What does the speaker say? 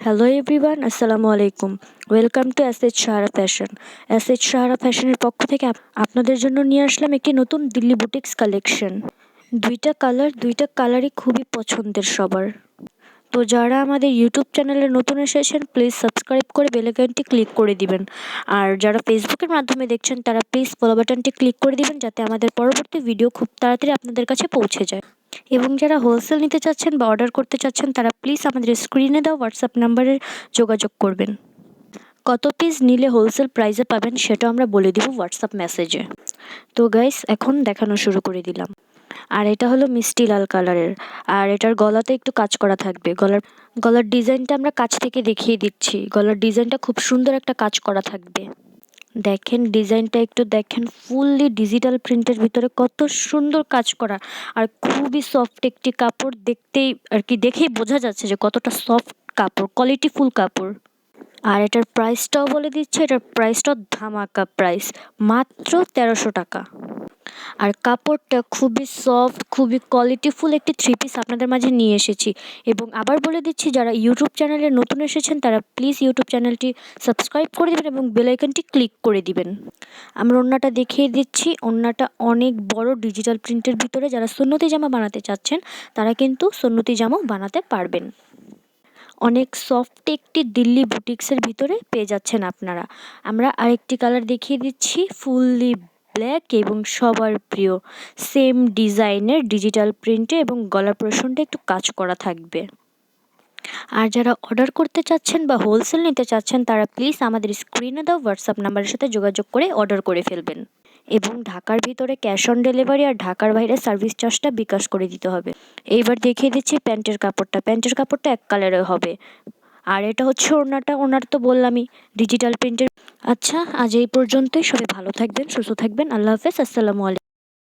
Hello everyone, আসসালামু আলাইকুম। Welcome to SH Sahara fashion. SH Sahara ফ্যাশনের পক্ষ থেকে আপনাদের জন্য নিয়ে আসলাম একটি নতুন দিল্লি বুটিক্স কালেকশন। দুইটা কালারই খুবই পছন্দের সবার। তো যারা আমাদের ইউটিউব চ্যানেলে নতুন এসেছেন প্লিজ সাবস্ক্রাইব করে বেল আইকনটি ক্লিক করে দিবেন। আর যারা ফেসবুকের মাধ্যমে দেখছেন তারা প্লিজ ফলো বাটনটি ক্লিক করে দিবেন, যাতে আমাদের পরবর্তী ভিডিও খুব তাড়াতাড়ি আপনাদের কাছে পৌঁছে যায়। এবং যারা হোলসেল নিতে চাচ্ছেন বা অর্ডার করতে চাচ্ছেন তারা প্লিজ আমাদের স্ক্রিনে দেওয়া হোয়াটসঅ্যাপ নাম্বারে যোগাযোগ করবেন। কত পিস নিলে হোলসেল প্রাইসে পাবেন সেটা আমরা বলে দিব হোয়াটসঅ্যাপ মেসেজে। তো গাইস, এখন দেখানো শুরু করে দিলাম। আর এটা হলো মিষ্টি লাল কালারের, আর এটার গলাতে একটু কাজ করা থাকবে। গলার ডিজাইনটা আমরা কাছ থেকে দেখিয়ে দিচ্ছি। গলার ডিজাইনটা খুব সুন্দর একটা কাজ করা থাকবে। দেখেন ডিজাইনটা একটু দেখেন, ফুললি ডিজিটাল প্রিন্টের ভিতরে কত সুন্দর কাজ করা, আর খুবই সফট একটি কাপড়। দেখতেই আর কি দেখেই বোঝা যাচ্ছে যে কতটা সফট কাপড়, কোয়ালিটিফুল কাপড়। আর এটার প্রাইসটাও বলে দিচ্ছে, এটার প্রাইসটাও ধামাকা প্রাইস, মাত্র ১৩০০ টাকা। আর কাপড়টা খুবই সফট, খুবই কোয়ালিটিফুল একটি থ্রি পিস আপনাদের মাঝে নিয়ে এসেছি। এবং আবার বলে দিচ্ছি, যারা ইউটিউব চ্যানেলে নতুন এসেছেন তারা প্লিজ ইউটিউব চ্যানেলটি সাবস্ক্রাইব করে দেবেন এবং বেল আইকনটি ক্লিক করে দিবেন। আমরা ওড়নাটা দেখিয়ে দিচ্ছি। ওড়নাটা অনেক বড় ডিজিটাল প্রিন্টের ভিতরে। যারা সুন্নতি জামা বানাতে চাচ্ছেন তারা কিন্তু সুন্নতি জামাও বানাতে পারবেন। অনেক সফট একটি দিল্লি বুটিক্সের ভিতরে পেয়ে যাচ্ছেন আপনারা। আমরা আরেকটি কালার দেখিয়ে দিচ্ছি, ফুললি ব্ল্যাক এবং সবার প্রিয় সেম ডিজাইনের ডিজিটাল প্রিন্টে, এবং গলার পোর্শনটা একটু কাজ করা থাকবে। আর যারা অর্ডার করতে চাচ্ছেন বা হোলসেল নিতে চাচ্ছেন তারা প্লিজ আমাদের স্ক্রিনে দেওয়া হোয়াটসঅ্যাপ নাম্বারের সাথে যোগাযোগ করে অর্ডার করে ফেলবেন। এবং ঢাকার ভিতরে ক্যাশ অন ডেলিভারি, আর ঢাকার বাইরে সার্ভিস চার্জটা বিকাশ করে দিতে হবে। এইবার দেখিয়ে দিচ্ছি প্যান্টের কাপড়টা এক কালারের হবে। আর এটা হচ্ছে ওড়নাটা তো বললামই ডিজিটাল প্রিন্টের। আচ্ছা, আজ এই পর্যন্তই। সবাই ভালো থাকবেন, সুস্থ থাকবেন। আল্লাহ হাফেজ, আসসালামু আলাইকুম।